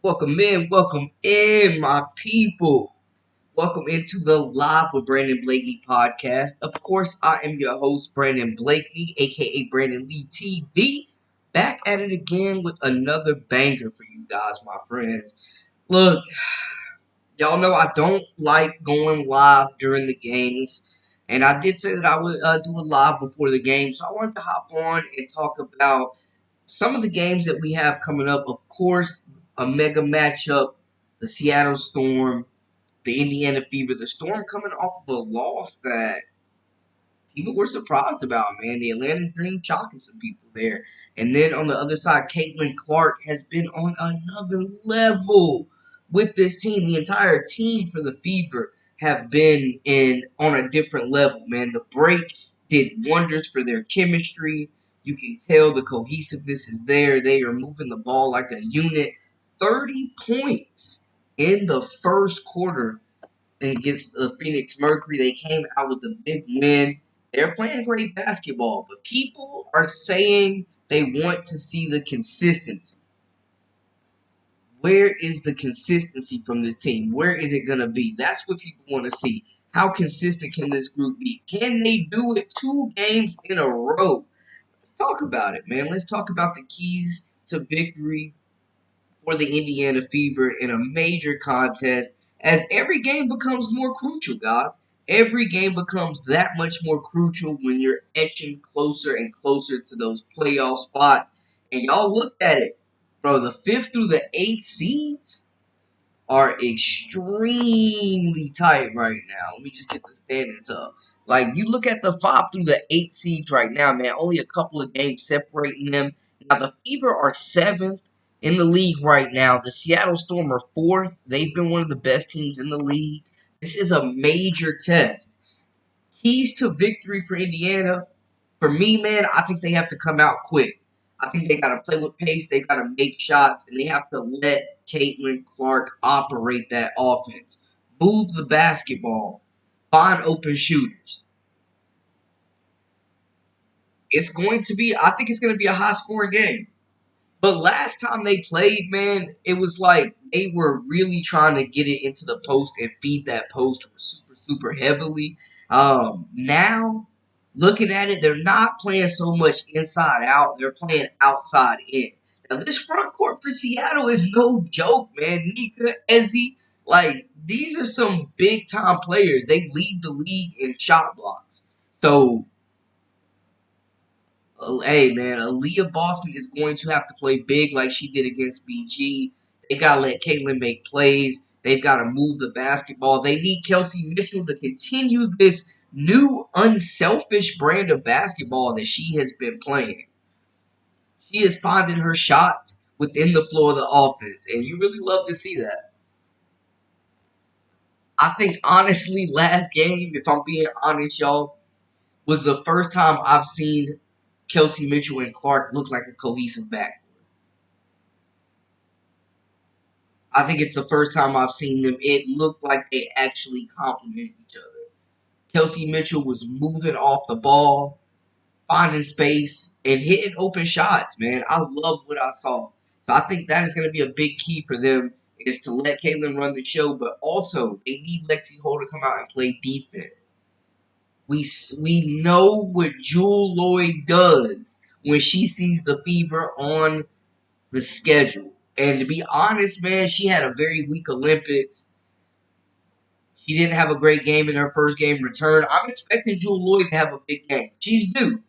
Welcome in, my people. Welcome into the Live with Brandon Blakely podcast. Of course, I am your host, Brandon Blakely, aka Brandon Lee TV. Back at it again with another banger for you guys, my friends. Look, y'all know I don't like going live during the games, and I did say that I would do a live before the game, so I wanted to hop on and talk about some of the games that we have coming up. Of course, a mega matchup, the Seattle Storm, the Indiana Fever. The Storm coming off of a loss that people were surprised about, man. The Atlanta Dream chalking some people there. And then on the other side, Caitlin Clark has been on another level with this team. The entire team for the Fever have been in on a different level, man. The break did wonders for their chemistry. You can tell the cohesiveness is there. They are moving the ball like a unit. 30 points in the first quarter against the Phoenix Mercury. They came out with a big win. They're playing great basketball, but people are saying they want to see the consistency. Where is the consistency from this team? Where is it going to be? That's what people want to see. How consistent can this group be? Can they do it 2 games in a row? Let's talk about it, man. Let's talk about the keys to victory for the Indiana Fever in a major contest as every game becomes more crucial, guys. Every game becomes that much more crucial when you're etching closer and closer to those playoff spots. And y'all looked at it, bro. The fifth through the eighth seeds are extremely tight right now. Let me just get the standings up. Like, you look at the 5 through the 8 seeds right now, man, only a couple of games separating them. Now, the Fever are 7th in the league right now. The Seattle Storm are 4th. They've been one of the best teams in the league. This is a major test. Keys to victory for Indiana. For me, man, I think they have to come out quick. I think they got to play with pace. They got to make shots, and they have to let Caitlin Clark operate that offense. Move the basketball. Find open shooters. I think it's going to be a high scoring game. But last time they played, man, it was like they were really trying to get it into the post and feed that post super, super heavily. Now, looking at it, they're not playing so much inside out. They're playing outside in. Now, this front court for Seattle is no joke, man. Nika, Ezzy, like, these are some big time players. They lead the league in shot blocks. So, hey man, Aaliyah Boston is going to have to play big like she did against BG. They gotta let Caitlin make plays. They've got to move the basketball. They need Kelsey Mitchell to continue this new unselfish brand of basketball that she has been playing. She is finding her shots within the flow of the offense, and you really love to see that. I think honestly, last game, if I'm being honest, y'all, was the first time I've seen Kelsey Mitchell and Clark look like a cohesive back. I think it's the first time I've seen them. It looked like they actually complemented each other. Kelsey Mitchell was moving off the ball, finding space, and hitting open shots, man. I love what I saw. So I think that is going to be a big key for them is to let Caitlin run the show, but also they need Lexi Hall to come out and play defense. We know what Jewel Lloyd does when she sees the Fever on the schedule. And to be honest, man, she had a very weak Olympics. She didn't have a great game in her first game return. I'm expecting Jewel Lloyd to have a big game. She's due.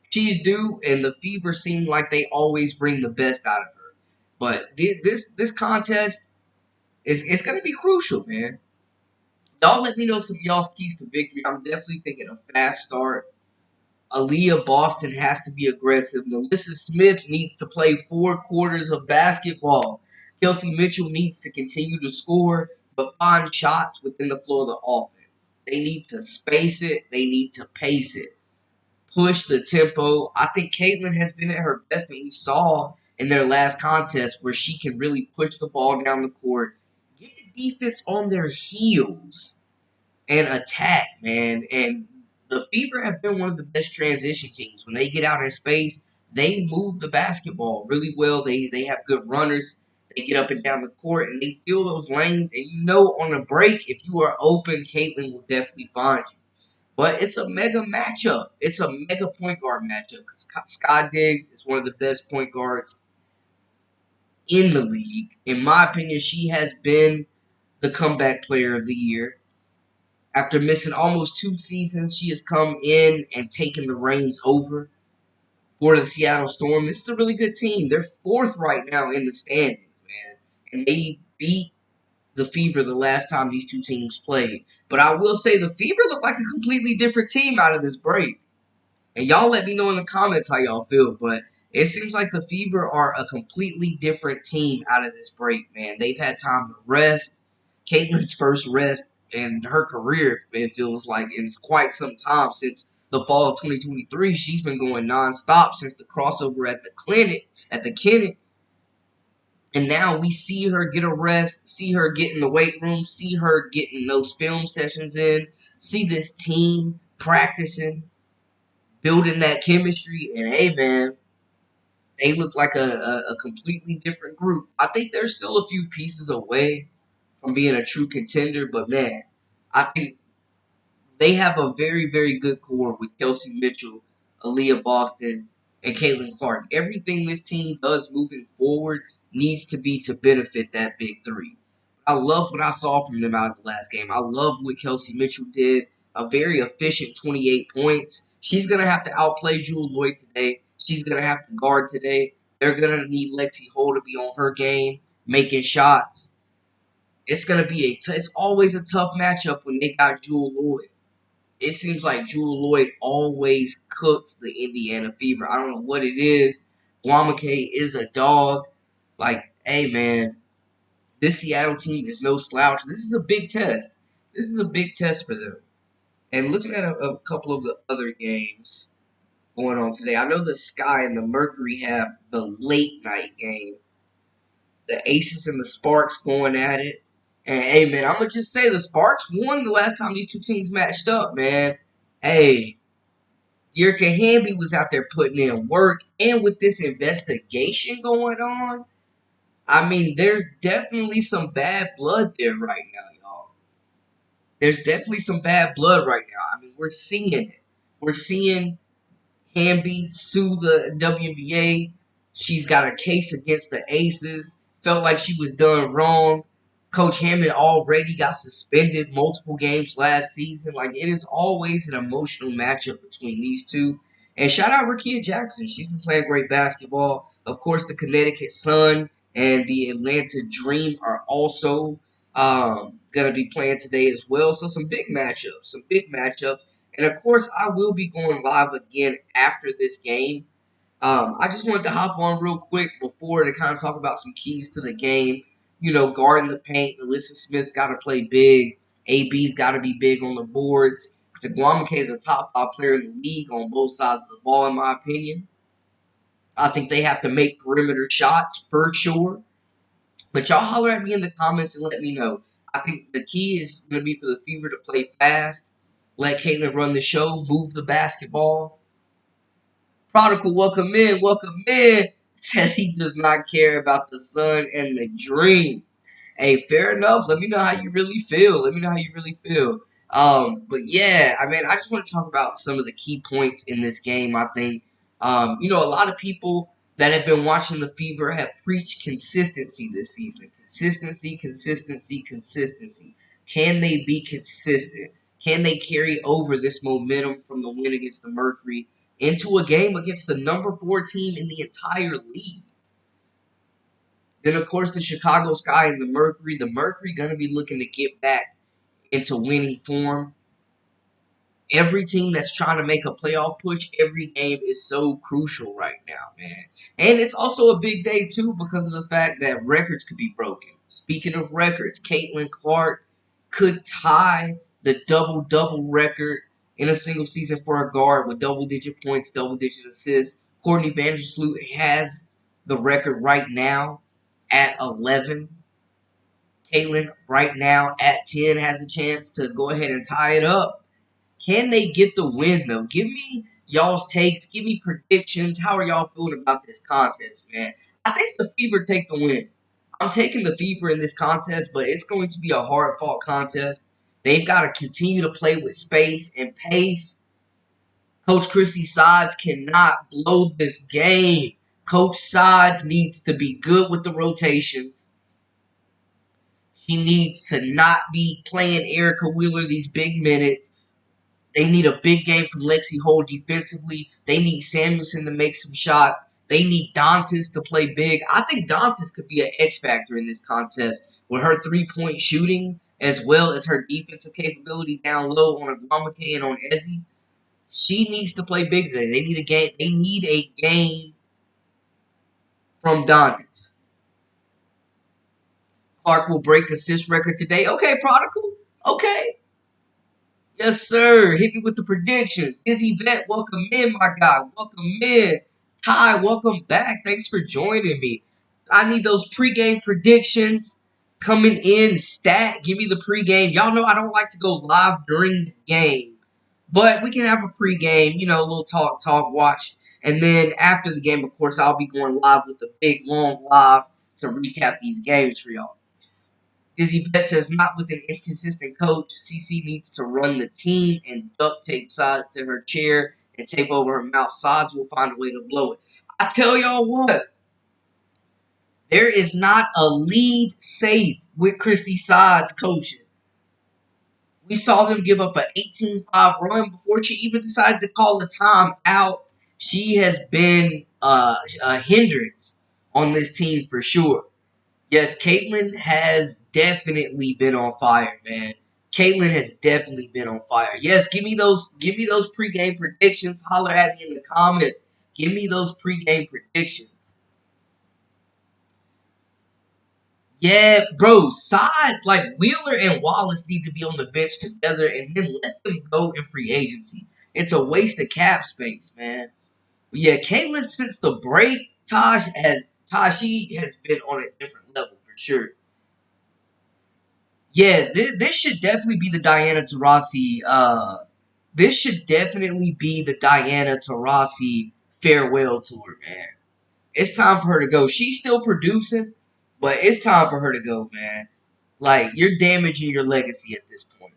She's due, and the Fever seem like they always bring the best out of her. But this contest is it's going to be crucial, man. Y'all let me know some of y'all's keys to victory. I'm definitely thinking a fast start. Aaliyah Boston has to be aggressive. Melissa Smith needs to play 4 quarters of basketball. Kelsey Mitchell needs to continue to score, but find shots within the flow of the offense. They need to space it. They need to pace it. Push the tempo. I think Caitlin has been at her best, and we saw in their last contest where she can really push the ball down the court, get the defense on their heels, and attack, man. And the Fever have been one of the best transition teams. When they get out in space, they move the basketball really well. They have good runners. They get up and down the court and they fill those lanes. And you know, on a break, if you are open, Caitlin will definitely find you. But it's a mega matchup. It's a mega point guard matchup because Scott Diggs is one of the best point guards in the league. In my opinion, she has been the comeback player of the year. After missing almost 2 seasons, she has come in and taken the reins over for the Seattle Storm. This is a really good team. They're fourth right now in the standings, man. And they beat the Fever the last time these two teams played. But I will say the Fever look like a completely different team out of this break. And y'all let me know in the comments how y'all feel. But it seems like the Fever are a completely different team out of this break, man. They've had time to rest. Caitlin's first rest in her career, it feels like, in quite some time since the fall of 2023. She's been going nonstop since the crossover at the clinic, at the Kennett. And now we see her get a rest, see her get in the weight room, see her getting those film sessions in, see this team practicing, building that chemistry. And hey, man, they look like a completely different group. I think they're still a few pieces away from being a true contender, but man, I think they have a very, very good core with Kelsey Mitchell, Aaliyah Boston, and Caitlin Clark. Everything this team does moving forward needs to be to benefit that big three. I love what I saw from them out of the last game. I love what Kelsey Mitchell did. A very efficient 28 points. She's going to have to outplay Jewel Lloyd today. She's going to have to guard today. They're going to need Lexi Hole to be on her game, making shots. It's going to be it's always a tough matchup when they got Jewel Lloyd. It seems like Jewel Lloyd always cooks the Indiana Fever. I don't know what it is. Guamake is a dog. Like, hey, man, this Seattle team is no slouch. This is a big test. This is a big test for them. And looking at a couple of the other games going on today, I know the Sky and the Mercury have the late night game. The Aces and the Sparks going at it. And hey, man, I'm going to just say the Sparks won the last time these two teams matched up, man. Hey, Yurka Hamby was out there putting in work. And with this investigation going on, I mean, there's definitely some bad blood there right now, y'all. There's definitely some bad blood right now. I mean, we're seeing it. We're seeing Hamby sue the WNBA. She's got a case against the Aces. Felt like she was done wrong. Coach Hammond already got suspended multiple games last season. Like, it is always an emotional matchup between these two. And shout out Rakia Jackson. She's been playing great basketball. Of course, the Connecticut Sun and the Atlanta Dream are also going to be playing today as well. So some big matchups. Some big matchups. And of course, I will be going live again after this game. I just wanted to hop on real quick before to kind of talk about some keys to the game. You know, guarding the paint. Alyssa Smith's got to play big. AB's got to be big on the boards. Because Guamake is a top 5 player in the league on both sides of the ball, in my opinion. I think they have to make perimeter shots for sure. But y'all holler at me in the comments and let me know. I think the key is going to be for the Fever to play fast. Let Caitlin run the show. Move the basketball. Prodigal, welcome in, welcome in. Says he does not care about the sun and the dream. Hey, fair enough. Let me know how you really feel. Let me know how you really feel. But yeah, I mean, I just want to talk about some of the key points in this game. I think, you know, a lot of people that have been watching the Fever have preached consistency this season. Consistency, consistency, consistency. Can they be consistent? Can they carry over this momentum from the win against the Mercury into a game against the number 4 team in the entire league? Then, of course, the Chicago Sky and the Mercury. The Mercury going to be looking to get back into winning form. Every team that's trying to make a playoff push, every game is so crucial right now, man. And it's also a big day, too, because of the fact that records could be broken. Speaking of records, Caitlin Clark could tie the double-double record in a single season for a guard with double-digit points, double-digit assists. Courtney Vandersloot has the record right now at 11. Caitlin right now at 10 has the chance to go ahead and tie it up. Can they get the win, though? Give me y'all's takes. Give me predictions. How are y'all feeling about this contest, man? I think the Fever take the win. I'm taking the Fever in this contest, but it's going to be a hard-fought contest. They've got to continue to play with space and pace. Coach Christy Sides cannot blow this game. Coach Sides needs to be good with the rotations. He needs to not be playing Erica Wheeler these big minutes. They need a big game from Lexi Hole defensively. They need Samuelson to make some shots. They need Dantas to play big. I think Dantas could be an X factor in this contest with her three-point shooting as well as her defensive capability down low on Aguamake and on Ezzy. She needs to play big today. They need a game. They need a game from Dantas. Clark will break assist record today. Okay, Prodigal. Okay. Yes, sir. Hit me with the predictions. Izzy Vet, welcome in, my guy. Welcome in. Ty, welcome back. Thanks for joining me. I need those pregame predictions coming in. Stat, give me the pregame. Y'all know I don't like to go live during the game. But we can have a pregame, a little talk, watch. And then after the game, of course, I'll be going live with a big, long live to recap these games for y'all. Dizzy Bet says, not with an inconsistent coach, CC needs to run the team and duct tape Sides to her chair and tape over her mouth. Sides will find a way to blow it. I tell y'all what, there is not a lead safe with Christy Sides coaching. We saw them give up an 18-5 run before she even decided to call the time out. She has been a hindrance on this team for sure. Yes, Caitlin has definitely been on fire, man. Caitlin has definitely been on fire. Yes, give me those pregame predictions. Holler at me in the comments. Give me those pregame predictions. Yeah, bro, like Wheeler and Wallace need to be on the bench together and then let them go in free agency. It's a waste of cap space, man. But yeah, Caitlin since the break, she has been on a different level for sure. Yeah, this should definitely be the Diana Taurasi. This should definitely be the Diana Taurasi farewell tour, man. It's time for her to go. She's still producing, but it's time for her to go, man. Like, you're damaging your legacy at this point.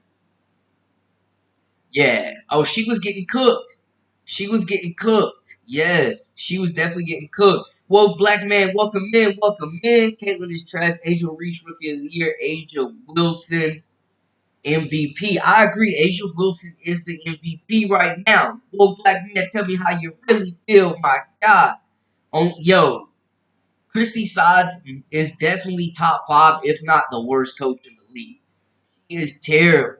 Yeah. Oh, she was getting cooked. She was getting cooked. Yes, she was definitely getting cooked. Whoa, black man, welcome in, welcome in. Caitlin is trash. Angel Reese, Rookie of the Year. Angel Wilson, MVP. I agree. Angel Wilson is the MVP right now. Whoa, black man, tell me how you really feel, my God. Yo, Christy Sides is definitely top 5, if not the worst coach in the league. He is terrible.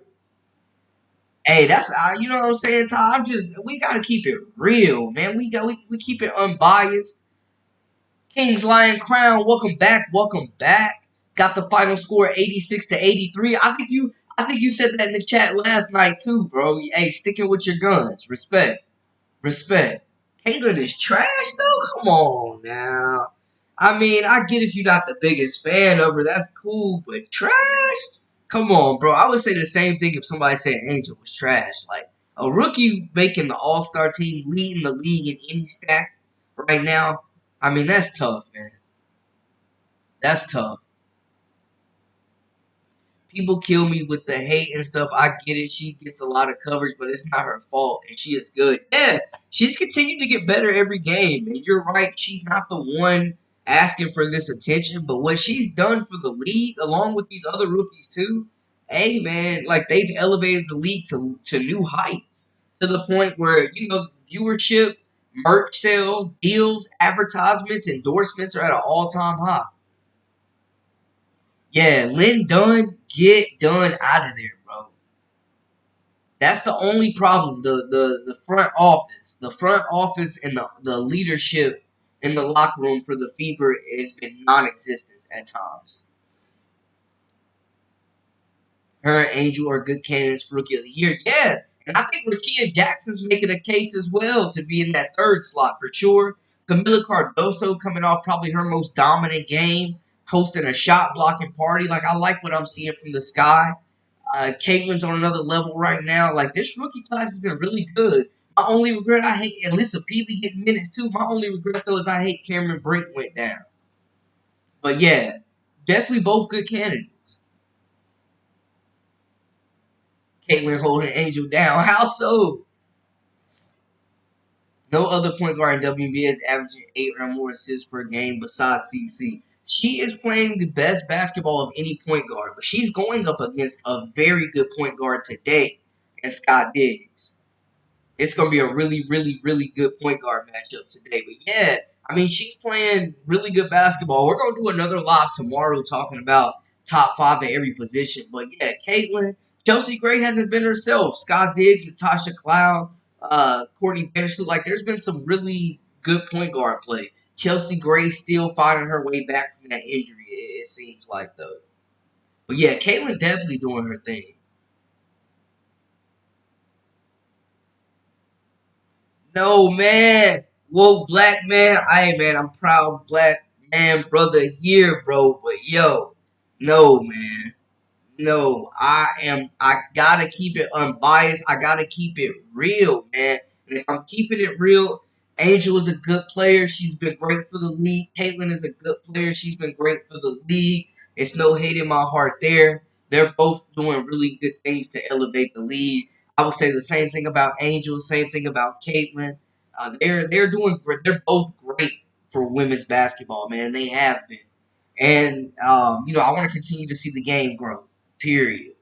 Hey, that's you know what I'm saying, Todd. We gotta keep it real, man. We keep it unbiased. King's Lion Crown, welcome back, welcome back. Got the final score 86-83. I think you said that in the chat last night too, bro. Hey, sticking with your guns. Respect. Respect. Caitlyn is trash though? Come on now. I mean, I get if you're not the biggest fan of her, that's cool, but trash? Come on, bro. I would say the same thing if somebody said Angel was trash. Like, a rookie making the All-Star team, leading the league in any stack right now, I mean, that's tough, man. That's tough. People kill me with the hate and stuff. I get it. She gets a lot of coverage, but it's not her fault, and she is good. Yeah, she's continued to get better every game, and you're right. She's not the one asking for this attention, but what she's done for the league, along with these other rookies too, hey man, like they've elevated the league to new heights, to the point where viewership, merch sales, deals, advertisements, endorsements are at an all-time high. Yeah, Lynn Dunn, get Dunn out of there, bro. That's the only problem. The front office. The front office and the leadership in the locker room for the Fever has been non-existent at times. Her and Angel are good candidates for Rookie of the Year. Yeah, and I think Rakia Jackson's making a case as well to be in that third slot for sure. Camila Cardoso coming off probably her most dominant game, hosting a shot blocking party. Like, I like what I'm seeing from the sky. Caitlin's on another level right now. Like, this rookie class has been really good. My only regret, I hate Alyssa Peavy getting minutes too. My only regret though is I hate Cameron Brink went down. But yeah, Definitely both good candidates. Caitlin holding Angel down. How so? No other point guard in WNBA is averaging 8 or more assists per game besides CC. She is playing the best basketball of any point guard, but she's going up against a very good point guard today, and Scott Diggs. It's going to be a really, really, really good point guard matchup today. But yeah, I mean, she's playing really good basketball. We're going to do another live tomorrow talking about top five at every position. But yeah, Caitlin, Chelsea Gray hasn't been herself. Scott Diggs, Natasha Cloud, Courtney Vanderstool. Like, there's been some really good point guard play. Chelsea Gray still finding her way back from that injury, it seems like, though. But yeah, Caitlin definitely doing her thing. No, man. Whoa, black man. Hey, man, I'm proud black man brother here, bro. But yo, no, man. No, I gotta keep it unbiased. I gotta keep it real, man. And if I'm keeping it real, Angel is a good player. She's been great for the league. Caitlin is a good player. She's been great for the league. It's no hate in my heart there. They're both doing really good things to elevate the league. I would say the same thing about Angel, same thing about Caitlin. They're doing great. They're both great for women's basketball, man. They have been, and I want to continue to see the game grow. Period.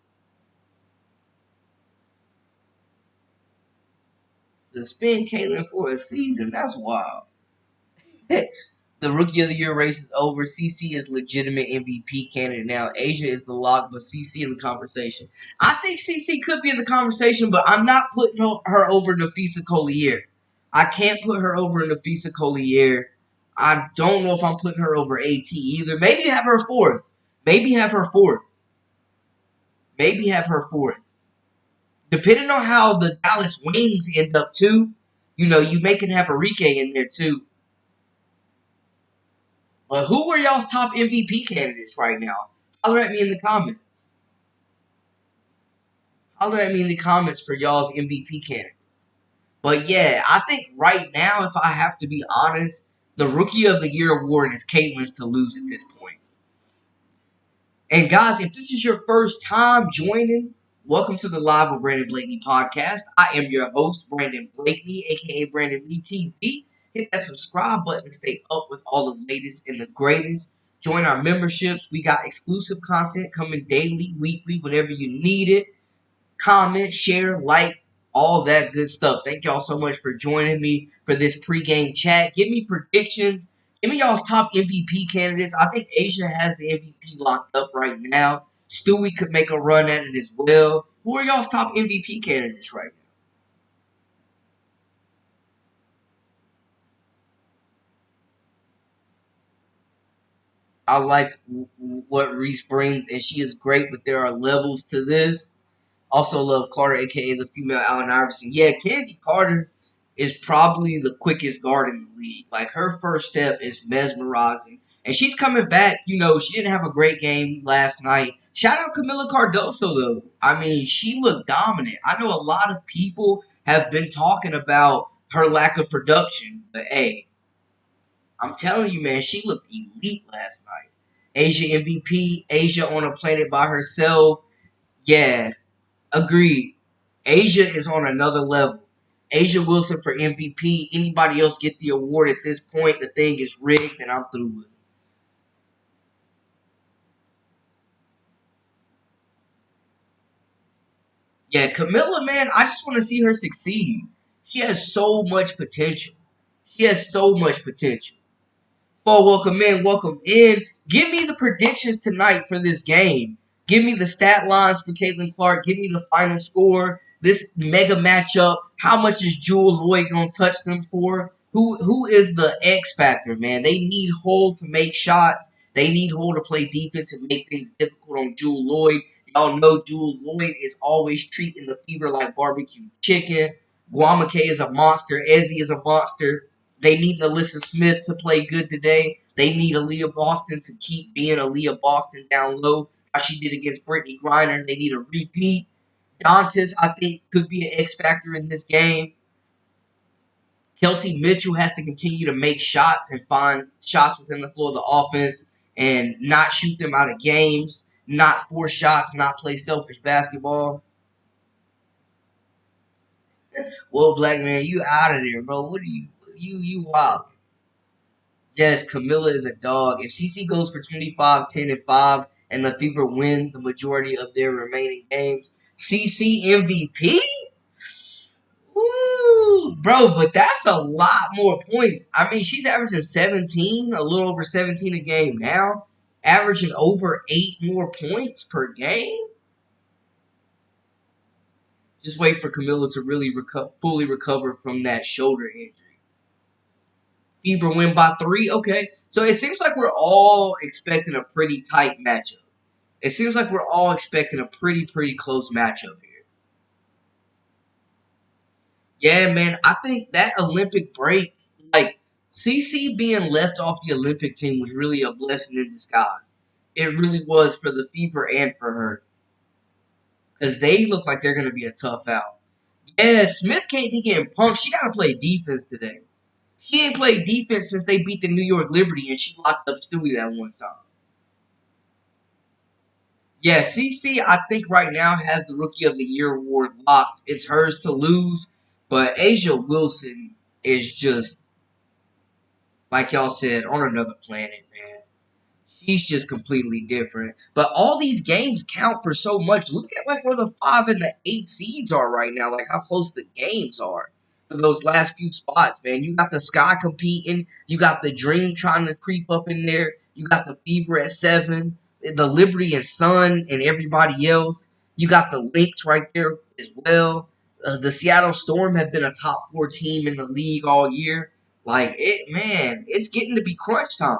Suspend Caitlyn for a season. That's wild. The Rookie of the Year race is over. CC is legitimate MVP candidate now. Asia is the lock, but CC in the conversation. I think CC could be in the conversation, but I'm not putting her over Nafisa Collier. I can't put her over Nafisa Collier. I don't know if I'm putting her over AT either. Maybe have her fourth. Maybe have her fourth. Maybe have her fourth. Depending on how the Dallas Wings end up too, you may can have Enrique in there too. But who are y'all's top MVP candidates right now? Holler at me in the comments. Holler at me in the comments for y'all's MVP candidate. But yeah, I think right now, if I have to be honest, the Rookie of the Year award is Caitlin's to lose at this point. And guys, if this is your first time joining, welcome to the Live with Brandon Blakeney podcast. I am your host, Brandon Blakeney, aka Brandon Lee TV. Hit that subscribe button to stay up with all the latest and the greatest. Join our memberships. We got exclusive content coming daily, weekly, whenever you need it. Comment, share, like, all that good stuff. Thank y'all so much for joining me for this pregame chat. Give me predictions. Give me y'all's top MVP candidates. I think Asia has the MVP locked up right now. Stewie could make a run at it as well. Who are y'all's top MVP candidates right now? I like what Reese brings, and she is great, but there are levels to this. Also love Carter, aka the female Allen Iverson. Yeah, Candy Carter is probably the quickest guard in the league. Like, her first step is mesmerizing. And she's coming back. She didn't have a great game last night. Shout out Camila Cardoso, though. I mean, she looked dominant. I know a lot of people have been talking about her lack of production. But hey, I'm telling you, man, she looked elite last night. Asia MVP, Asia on a planet by herself. Yeah, agreed. Asia is on another level. Asia Wilson for MVP. Anybody else get the award at this point? The thing is rigged, and I'm through with it. Yeah, Camilla, man, I just want to see her succeed. She has so much potential. She has so much potential. Oh, welcome in, welcome in. Give me the predictions tonight for this game. Give me the stat lines for Caitlin Clark. Give me the final score. This mega matchup. How much is Jewel Lloyd gonna touch them for? Who is the X factor, man? They need Hole to make shots. They need Hole to play defense and make things difficult on Jewel Lloyd. Y'all know Jewel Lloyd is always treating the fever like barbecue chicken. Guamake is a monster. Ezzy is a monster. They need Alyssa Smith to play good today. They need Aaliyah Boston to keep being Aaliyah Boston down low, how she did against Brittany Griner. They need a repeat. Dantas, I think, could be an X factor in this game. Kelsey Mitchell has to continue to make shots and find shots within the floor of the offense. and not shoot them out of games, not force shots, not play selfish basketball. Well, black man, you out of there, bro. What are you wild? Yes, Camilla is a dog. If CC goes for 25, 10, and 5, and the Fever win the majority of their remaining games, CC MVP? Woo! Bro, but that's a lot more points. I mean, she's averaging 17, a little over 17 a game now, averaging over 8 more points per game. Just wait for Camilla to really fully recover from that shoulder injury. Fever win by 3. Okay, so it seems like we're all expecting a pretty tight matchup. It seems like we're all expecting a pretty close matchup here. Yeah, man, I think that Olympic break, like CC being left off the Olympic team, was really a blessing in disguise. It really was for the Fever and for her, because they look like they're gonna be a tough out. Yeah, Smith can't be getting punked. She gotta play defense today. She ain't played defense since they beat the New York Liberty, and she locked up Stewie that one time. Yeah, CC, I think right now has the Rookie of the Year award locked. It's hers to lose, but Asia Wilson is just, like y'all said, on another planet, man. He's just completely different. But all these games count for so much. Look at like where the 5 and the 8 seeds are right now, like how close the games are for those last few spots, man. You got the Sky competing, you got the Dream trying to creep up in there, you got the Fever at 7, the Liberty and Sun and everybody else. You got the Lynx right there as well. The Seattle Storm have been a top 4 team in the league all year. Like it, man, it's getting to be crunch time.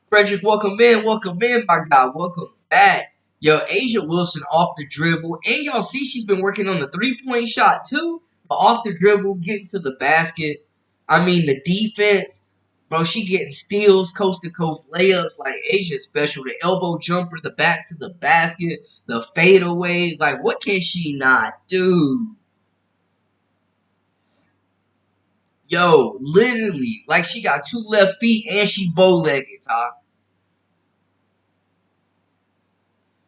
Frederick, welcome in, my guy, welcome back. Yo, Asia Wilson off the dribble, and y'all see she's been working on the 3-point shot too, but off the dribble, getting to the basket. I mean, the defense, bro, she getting steals, coast to coast layups. Like Asia special, the elbow jumper, the back to the basket, the fadeaway. Like, what can she not do? Yo, literally, like she got 2 left feet and she bow legged, Ty.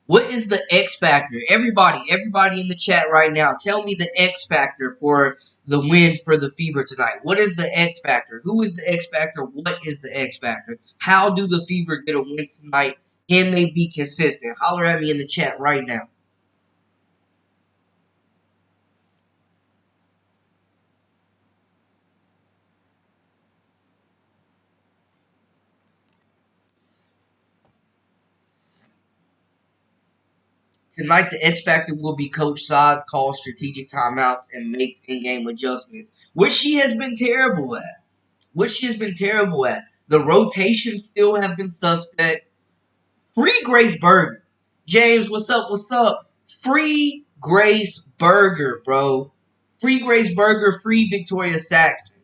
What is the X factor? Everybody in the chat right now, tell me the X factor for the win for the Fever tonight. What is the X factor? Who is the X factor? What is the X factor? How do the Fever get a win tonight? Can they be consistent? Holler at me in the chat right now. Tonight, the X factor will be Coach Sod's call strategic timeouts and makes in-game adjustments, which she has been terrible at. Which she has been terrible at. The rotations still have been suspect. Free Grace Burger. James, what's up? What's up? Free Grace Burger, bro. Free Grace Burger, free Victoria Saxton.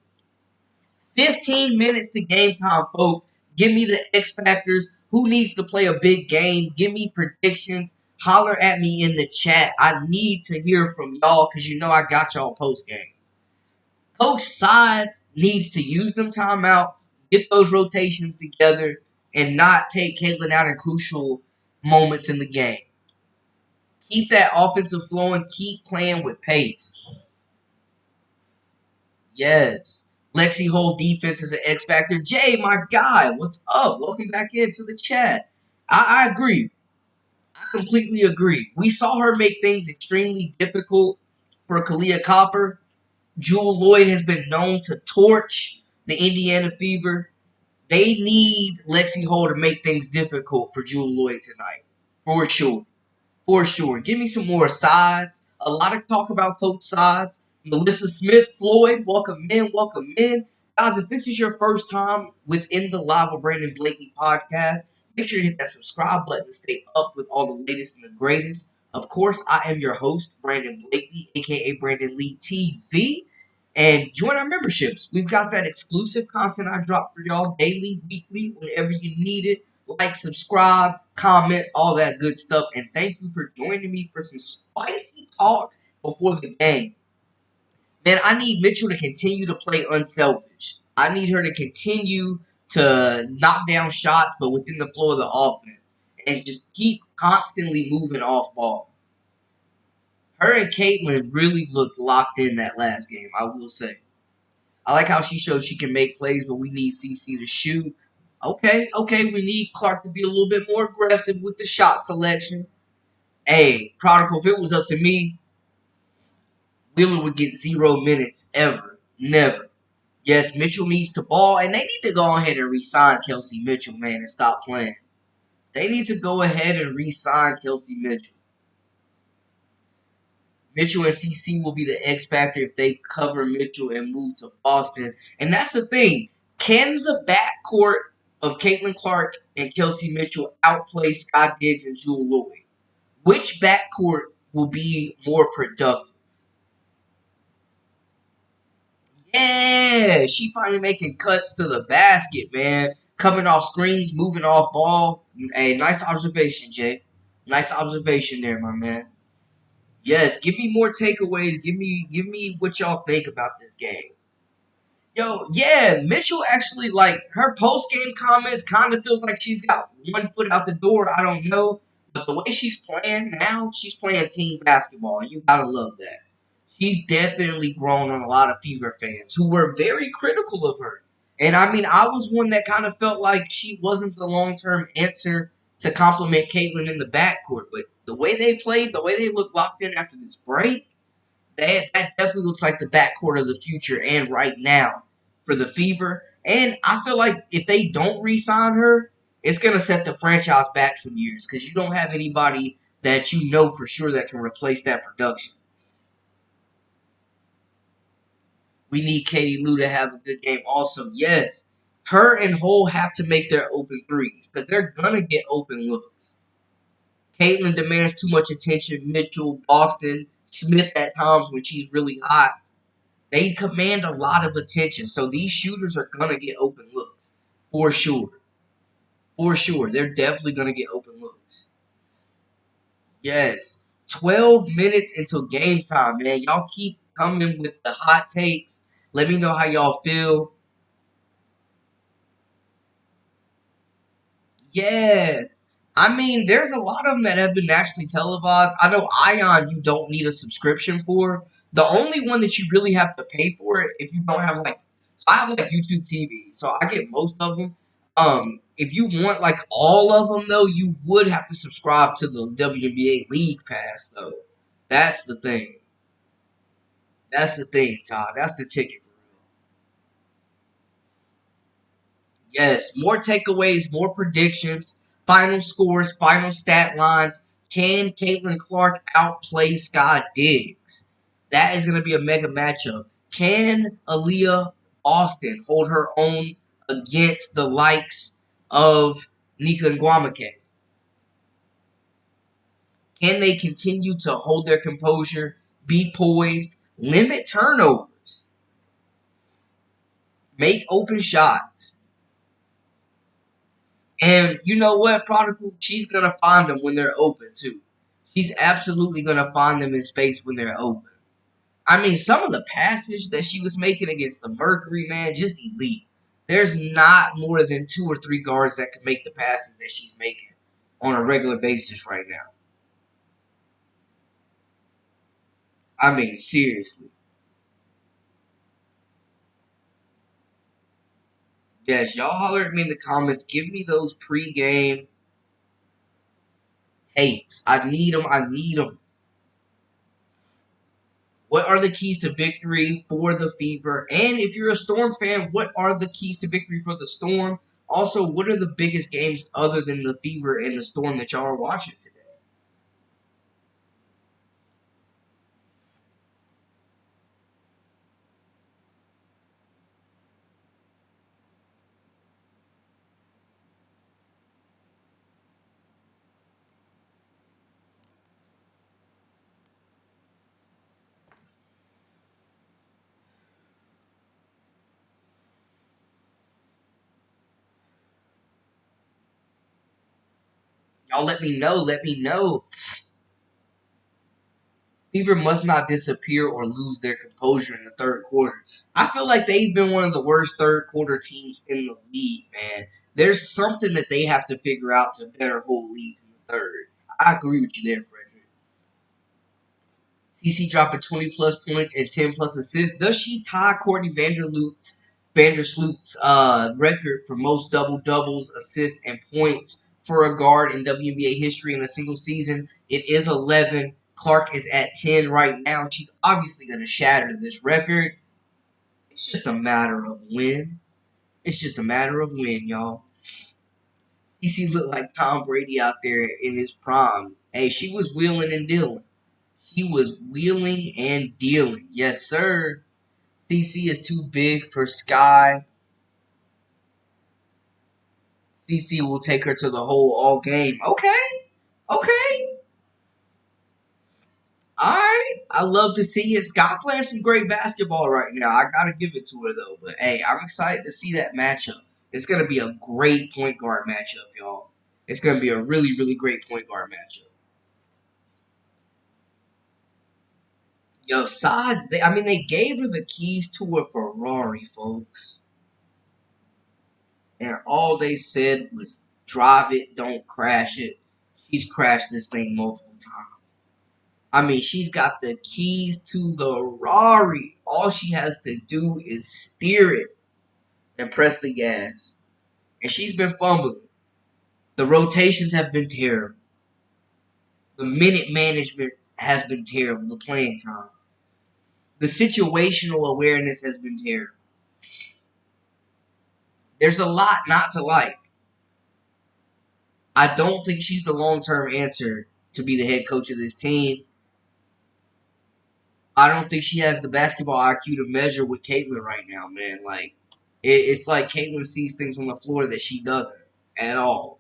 15 minutes to game time, folks. Give me the X Factors. Who needs to play a big game? Give me predictions. Holler at me in the chat. I need to hear from y'all because you know I got y'all post game. Coach Sides needs to use them timeouts, get those rotations together, and not take Caitlin out in crucial moments in the game. Keep that offensive flowing. Keep playing with pace. Yes. Lexi Hole defense is an X factor. Jay, my guy, what's up? Welcome back into the chat. I agree. I completely agree. We saw her make things extremely difficult for Kalia Copper. Jewel Lloyd has been known to torch the Indiana Fever. They need Lexi Hole to make things difficult for Jewel Lloyd tonight. For sure. For sure. Give me some more sides. A lot of talk about Coach Sides. Melissa Smith Floyd, welcome in, welcome in. Guys, if this is your first time within the Live with Brandon Blakey podcast, make sure to hit that subscribe button to stay up with all the latest and the greatest. Of course, I am your host, Brandon Blakey, aka Brandon Lee TV. And join our memberships. We've got that exclusive content I drop for y'all daily, weekly, whenever you need it. Like, subscribe, comment, all that good stuff. And thank you for joining me for some spicy talk before the game. Man, I need Mitchell to continue to play unselfish. I need her to continue to knock down shots, but within the flow of the offense, and just keep constantly moving off ball. Her and Caitlin really looked locked in that last game, I will say. I like how she showed she can make plays, but we need CC to shoot. Okay, we need Clark to be a little bit more aggressive with the shot selection. Hey, Prodigal, if it was up to me, Wheeler would get 0 minutes ever. Never. Yes, Mitchell needs to ball, and they need to go ahead and re-sign Kelsey Mitchell, man, and stop playing. They need to go ahead and re-sign Kelsey Mitchell. Mitchell and CC will be the X factor if they cover Mitchell and move to Boston. And that's the thing. Can the backcourt of Caitlin Clark and Kelsey Mitchell outplay Scott Diggs and Jewel Lloyd? Which backcourt will be more productive? Yeah, she finally making cuts to the basket, man. Coming off screens, moving off ball. Hey, nice observation, Jay. Nice observation there, my man. Yes, give me more takeaways. Give me what y'all think about this game. Yo, yeah, Mitchell actually like her post game comments kind of feels like she's got one foot out the door. I don't know, but the way she's playing now, she's playing team basketball, and you gotta love that. She's definitely grown on a lot of Fever fans who were very critical of her. And I mean, I was one that kind of felt like she wasn't the long term answer to complement Caitlyn in the backcourt. But the way they played, the way they looked locked in after this break, that definitely looks like the backcourt of the future and right now for the Fever. And I feel like if they don't re-sign her, it's gonna set the franchise back some years because you don't have anybody that you know for sure that can replace that production. We need Katie Lou to have a good game also. Yes, her and Hole have to make their open threes because they're gonna get open looks. Caitlin demands too much attention. Mitchell, Boston, Smith at times when she's really hot. They command a lot of attention. So these shooters are gonna get open looks. For sure. For sure. They're definitely gonna get open looks. Yes. 12 minutes until game time, man. Y'all keep coming with the hot takes. Let me know how y'all feel. Yeah. I mean, there's a lot of them that have been nationally televised. I know Ion you don't need a subscription for. The only one that you really have to pay for it if you don't have like so I have like YouTube TV, so I get most of them. If you want like all of them though, you would have to subscribe to the WNBA League Pass though. That's the thing. That's the thing, Todd. That's the ticket. Yes, more takeaways, more predictions, final scores, final stat lines. Can Caitlin Clark outplay Scott Diggs? That is going to be a mega matchup. Can Aaliyah Austin hold her own against the likes of Nika Nwamake? Can they continue to hold their composure, be poised, limit turnovers, make open shots? And you know what, Prodigal? She's going to find them when they're open, too. She's absolutely going to find them in space when they're open. I mean, some of the passes that she was making against the Mercury, man, just elite. There's not more than two or three guards that can make the passes that she's making on a regular basis right now. I mean, seriously. Yes, y'all holler at me in the comments. Give me those pregame takes. I need them. I need them. What are the keys to victory for the Fever? And if you're a Storm fan, what are the keys to victory for the Storm? Also, what are the biggest games other than the Fever and the Storm that y'all are watching today? Y'all let me know. Let me know. Fever must not disappear or lose their composure in the third quarter. I feel like they've been one of the worst third quarter teams in the league, man. There's something that they have to figure out to better hold leads in the third. I agree with you there, Frederick. CC dropping 20 plus points and 10 plus assists. Does she tie Courtney Vandersloot's record for most double doubles, assists, and points for a guard in WNBA history in a single season? It is 11. Clark is at 10 right now. She's obviously going to shatter this record. It's just a matter of when. It's just a matter of when, y'all. CC looked like Tom Brady out there in his prime. Hey, she was wheeling and dealing. She was wheeling and dealing. Yes, sir. CC is too big for Sky. CC will take her to the hole all game. Okay. Okay. Alright. I love to see it. Sky playing some great basketball right now. I gotta give it to her though. But hey, I'm excited to see that matchup. It's gonna be a great point guard matchup, y'all. It's gonna be a really, really great point guard matchup. Yo, Sods, they gave her the keys to a Ferrari, folks. And all they said was drive it, don't crash it. She's crashed this thing multiple times. She's got the keys to the Rari. All she has to do is steer it and press the gas. And she's been fumbling. The rotations have been terrible. The minute management has been terrible. The playing time. The situational awareness has been terrible. There's a lot not to like. I don't think she's the long-term answer to be the head coach of this team. I don't think she has the basketball IQ to measure with Caitlin right now, man. It's like Caitlin sees things on the floor that she doesn't at all.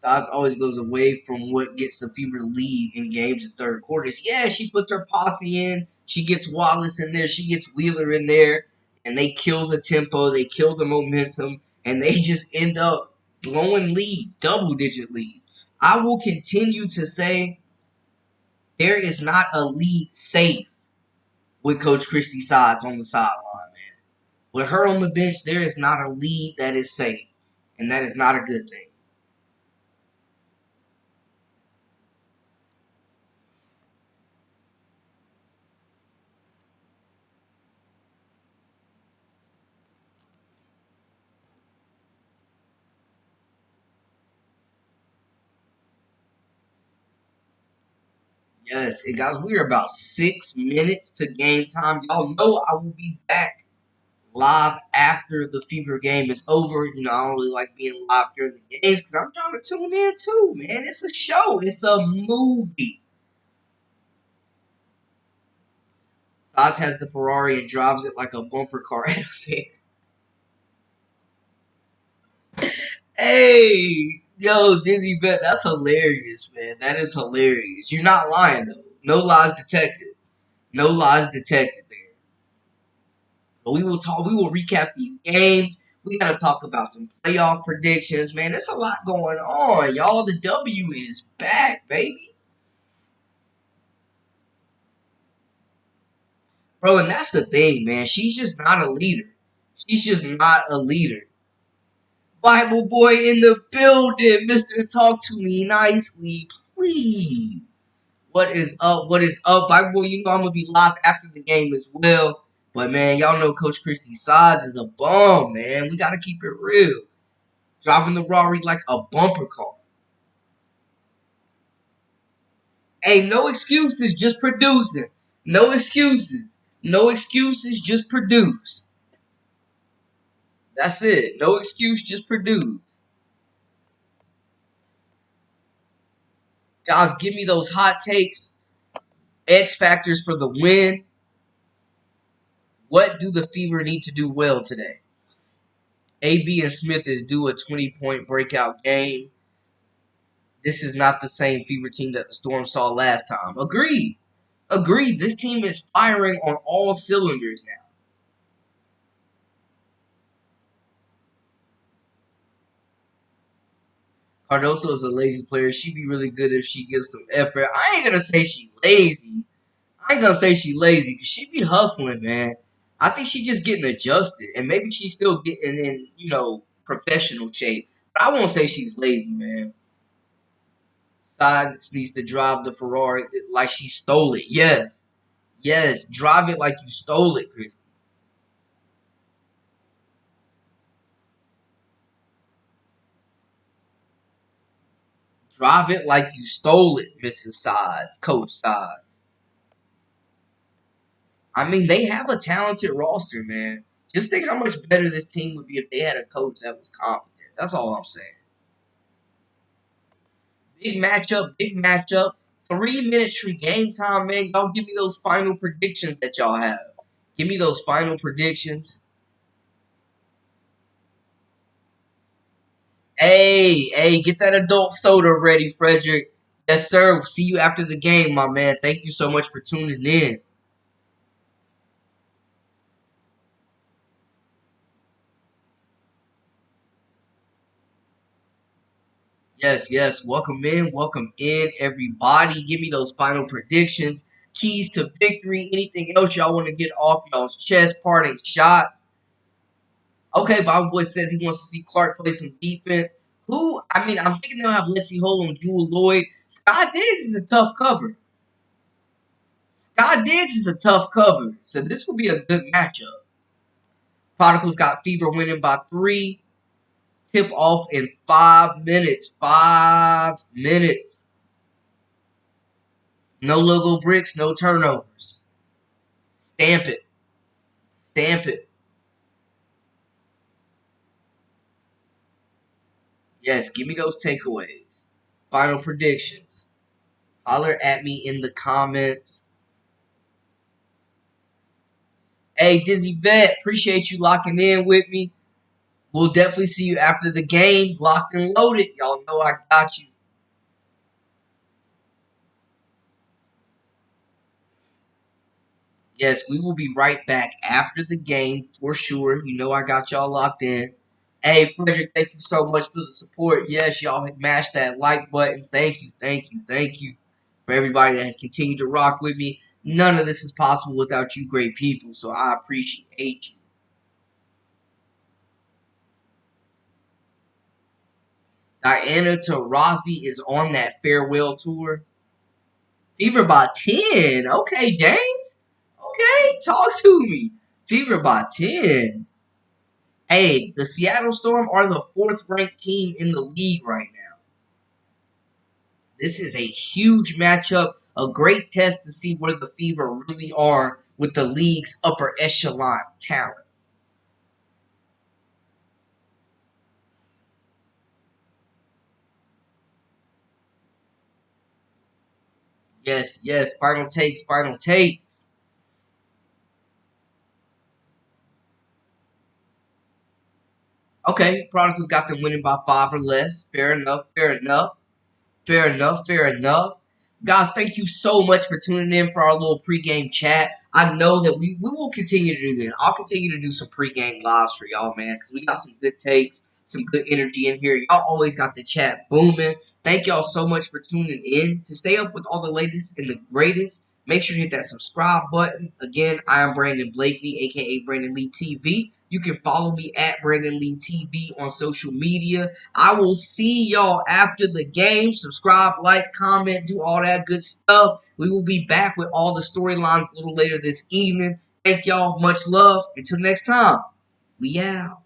Sides always goes away from what gets the Fever to lead in games in third quarters. Yeah, she puts her posse in. She gets Wallace in there. She gets Wheeler in there. And they kill the tempo. They kill the momentum. And they just end up blowing leads, double-digit leads. I will continue to say there is not a lead safe with Coach Christy Sides on the sideline, man. With her on the bench, there is not a lead that is safe. And that is not a good thing. Yes, and guys, we are about 6 minutes to game time. Y'all know I will be back live after the Fever game is over. You know, I don't really like being live during the games because I'm trying to tune in too, man. It's a show. It's a movie. Sots has the Ferrari and drives it like a bumper car at a fair. Hey, yo, Dizzy Bet, that's hilarious, man. That is hilarious. You're not lying though. No lies detected. No lies detected there. But we will talk. We will recap these games. We gotta talk about some playoff predictions, man. There's a lot going on, y'all. The W is back, baby, bro. And that's the thing, man. She's just not a leader. She's just not a leader. Bible boy in the building, Mister. Talk to me nicely, please. What is up? What is up, Bible boy? You know I'm gonna be live after the game as well. But man, y'all know Coach Christy Sides is a bum, man. We gotta keep it real. Driving the Rari like a bumper car. Hey, no excuses, just producing. No excuses. No excuses, just produce. That's it. No excuse, just produce. Guys, give me those hot takes. X factors for the win. What do the Fever need to do well today? AB and Smith is due a 20-point breakout game. This is not the same Fever team that the Storm saw last time. Agreed. Agreed. This team is firing on all cylinders now. Cardoso is a lazy player. She'd be really good if she gives some effort. I ain't gonna say she lazy. I ain't gonna say she lazy because she be hustling, man. I think she just getting adjusted, and maybe she's still getting in, professional shape. But I won't say she's lazy, man. Sides needs to drive the Ferrari like she stole it. Yes, yes, drive it like you stole it, Christy. Drive it like you stole it, Mrs. Sides, Coach Sides. I mean, they have a talented roster, man. Just think how much better this team would be if they had a coach that was competent. That's all I'm saying. Big matchup, big matchup. 3 minutes free game time, man. Y'all give me those final predictions that y'all have. Give me those final predictions. Hey, hey, get that adult soda ready, Frederick. Yes, sir. See you after the game, my man. Thank you so much for tuning in. Yes, yes. Welcome in, everybody. Give me those final predictions, keys to victory, anything else y'all want to get off y'all's chest, parting shots. Okay, Bobby Boy says he wants to see Clark play some defense. Who? I mean, I'm thinking they'll have Lexi Hole and Jewel Lloyd. Scott Diggs is a tough cover. Scott Diggs is a tough cover, so this will be a good matchup. Prodigals got Fever winning by 3. Tip off in 5 minutes. 5 minutes. No logo bricks, no turnovers. Stamp it. Stamp it. Yes, give me those takeaways. Final predictions. Holler at me in the comments. Hey, Dizzy Vet, appreciate you locking in with me. We'll definitely see you after the game. Locked and loaded. Y'all know I got you. Yes, we will be right back after the game for sure. You know I got y'all locked in. Hey, Frederick, thank you so much for the support. Yes, y'all have mashed that like button. Thank you, thank you, thank you for everybody that has continued to rock with me. None of this is possible without you great people, so I appreciate you. Diana Taurasi is on that farewell tour. Fever by 10. Okay, James. Okay, talk to me. Fever by 10. Hey, the Seattle Storm are the fourth ranked team in the league right now. This is a huge matchup, a great test to see where the Fever really are with the league's upper echelon talent. Yes, yes, final takes, final takes. Okay, Prodigals got them winning by 5 or less. Fair enough, fair enough. Fair enough. Fair enough. Guys, thank you so much for tuning in for our little pregame chat. I know that we will continue to do this. I'll continue to do some pregame lives for y'all, man, because we got some good takes, some good energy in here. Y'all always got the chat booming. Thank y'all so much for tuning in. To stay up with all the latest and the greatest, make sure to hit that subscribe button. Again, I am Brandon Blakely, aka Brandon Lee TV. You can follow me at Brandon Lee TV on social media. I will see y'all after the game. Subscribe, like, comment, do all that good stuff. We will be back with all the storylines a little later this evening. Thank y'all. Much love. Until next time, we out.